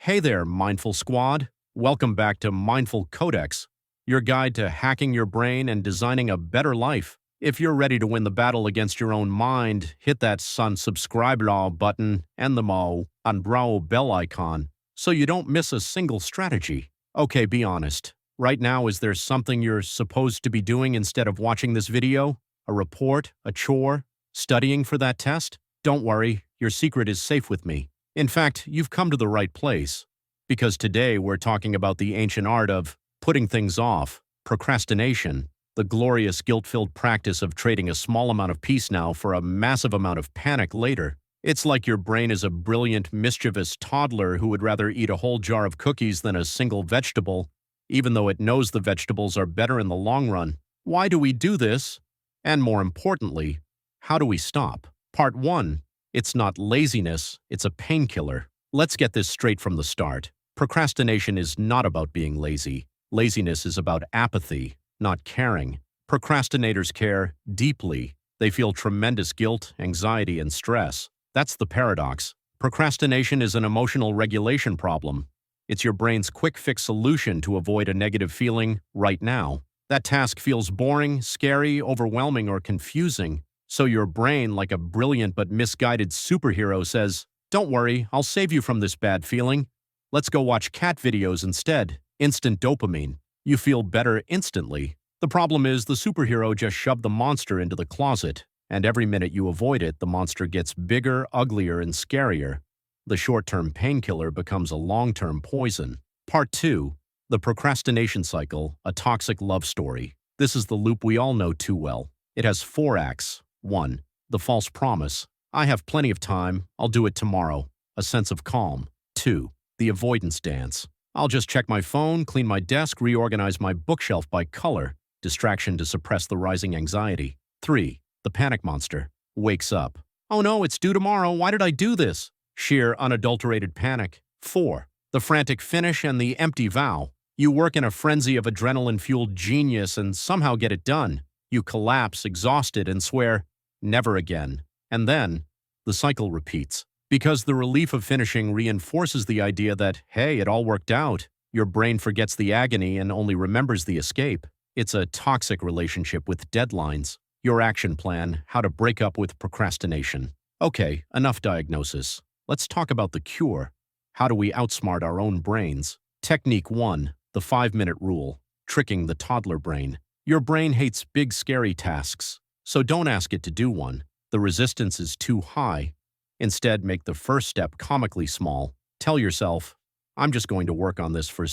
Hey there, Mindful Squad. Welcome back to Mindful Codex, your guide to hacking your brain and designing a better life. If you're ready to win the battle against your own mind, hit that subscribe button and the unbrow bell icon so you don't miss a single strategy. Okay, be honest. Right now, is there something you're supposed to be doing instead of watching this video? A report? A chore? Studying for that test? Don't worry, your secret is safe with me. In fact, you've come to the right place, because today we're talking about the ancient art of putting things off, procrastination, the glorious guilt-filled practice of trading a small amount of peace now for a massive amount of panic later. It's like your brain is a brilliant, mischievous toddler who would rather eat a whole jar of cookies than a single vegetable, even though it knows the vegetables are better in the long run. Why do we do this? And more importantly, how do we stop? Part 1. It's not laziness, it's a painkiller. Let's get this straight from the start. Procrastination is not about being lazy. Laziness is about apathy, not caring. Procrastinators care deeply. They feel tremendous guilt, anxiety, and stress. That's the paradox. Procrastination is an emotional regulation problem. It's your brain's quick-fix solution to avoid a negative feeling right now. That task feels boring, scary, overwhelming, or confusing. So your brain, like a brilliant but misguided superhero, says, "Don't worry, I'll save you from this bad feeling. Let's go watch cat videos instead." Instant dopamine. You feel better instantly. The problem is the superhero just shoved the monster into the closet, and every minute you avoid it, the monster gets bigger, uglier, and scarier. The short-term painkiller becomes a long-term poison. Part 2. The procrastination cycle, a toxic love story. This is the loop we all know too well. It has 4 acts. 1. The false promise. I have plenty of time, I'll do it tomorrow. A sense of calm. 2. The avoidance dance. I'll just check my phone, clean my desk, reorganize my bookshelf by color. Distraction to suppress the rising anxiety. 3. The panic monster. Wakes up. Oh no, it's due tomorrow, why did I do this? Sheer, unadulterated panic. 4. The frantic finish and the empty vow. You work in a frenzy of adrenaline-fueled genius and somehow get it done. You collapse, exhausted, and swear, "Never again." And then, the cycle repeats. Because the relief of finishing reinforces the idea that, hey, it all worked out, your brain forgets the agony and only remembers the escape. It's a toxic relationship with deadlines. Your action plan, how to break up with procrastination. Okay, enough diagnosis. Let's talk about the cure. How do we outsmart our own brains? Technique 1. The 5-minute rule. Tricking the toddler brain. Your brain hates big, scary tasks, so don't ask it to do one. The resistance is too high. Instead, make the first step comically small. Tell yourself, I'm just going to work on this for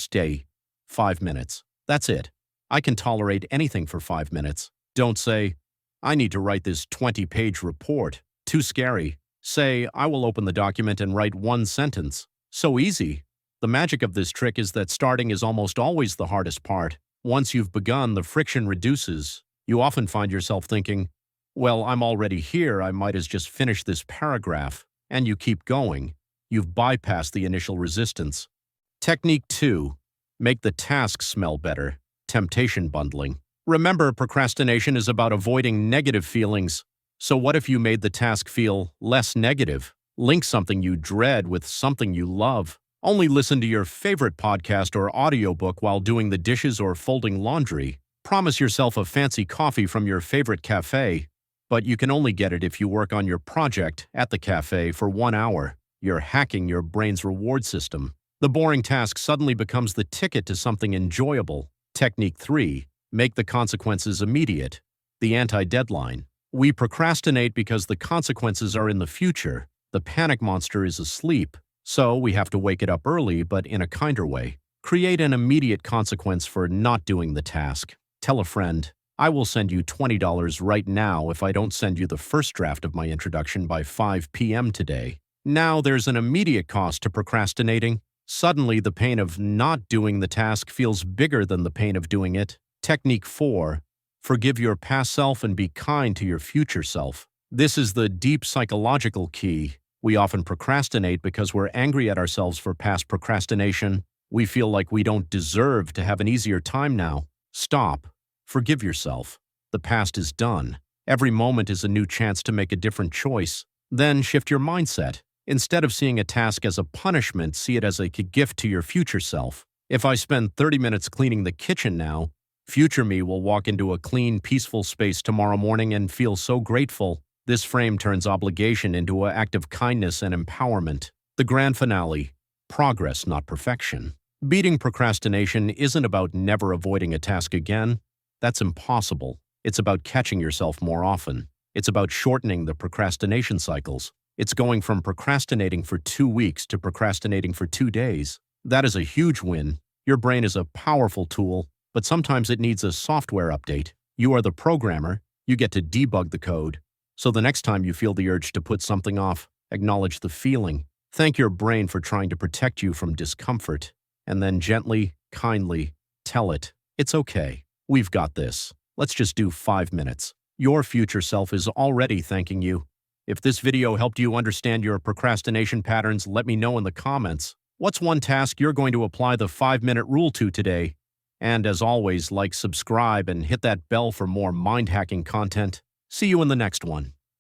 5 minutes. That's it. I can tolerate anything for 5 minutes. Don't say, I need to write this 20-page report. Too scary. Say, I will open the document and write 1 sentence. So easy. The magic of this trick is that starting is almost always the hardest part. Once you've begun, the friction reduces. You often find yourself thinking, well, I'm already here, I might as just finish this paragraph. And you keep going. You've bypassed the initial resistance. Technique 2. Make the task smell better. Temptation bundling. Remember, procrastination is about avoiding negative feelings. So what if you made the task feel less negative? Link something you dread with something you love. Only listen to your favorite podcast or audiobook while doing the dishes or folding laundry. Promise yourself a fancy coffee from your favorite cafe, but you can only get it if you work on your project at the cafe for 1 hour. You're hacking your brain's reward system. The boring task suddenly becomes the ticket to something enjoyable. Technique 3. Make the consequences immediate. The anti-deadline. We procrastinate because the consequences are in the future. The panic monster is asleep. So we have to wake it up early, but in a kinder way. Create an immediate consequence for not doing the task. Tell a friend, I will send you $20 right now if I don't send you the first draft of my introduction by 5 p.m. today. Now there's an immediate cost to procrastinating. Suddenly the pain of not doing the task feels bigger than the pain of doing it. Technique 4. Forgive your past self and be kind to your future self. This is the deep psychological key. We often procrastinate because we're angry at ourselves for past procrastination. We feel like we don't deserve to have an easier time now. Stop. Forgive yourself. The past is done. Every moment is a new chance to make a different choice. Then shift your mindset. Instead of seeing a task as a punishment, see it as a gift to your future self. If I spend 30 minutes cleaning the kitchen now, future me will walk into a clean, peaceful space tomorrow morning and feel so grateful. This frame turns obligation into an act of kindness and empowerment. The grand finale: progress, not perfection. Beating procrastination isn't about never avoiding a task again. That's impossible. It's about catching yourself more often. It's about shortening the procrastination cycles. It's going from procrastinating for 2 weeks to procrastinating for 2 days. That is a huge win. Your brain is a powerful tool, but sometimes it needs a software update. You are the programmer. You get to debug the code. So the next time you feel the urge to put something off, acknowledge the feeling. Thank your brain for trying to protect you from discomfort. And then gently, kindly, tell it, it's okay. We've got this. Let's just do 5 minutes. Your future self is already thanking you. If this video helped you understand your procrastination patterns, let me know in the comments. What's one task you're going to apply the 5-minute rule to today? And as always, like, subscribe, and hit that bell for more mind-hacking content. See you in the next one.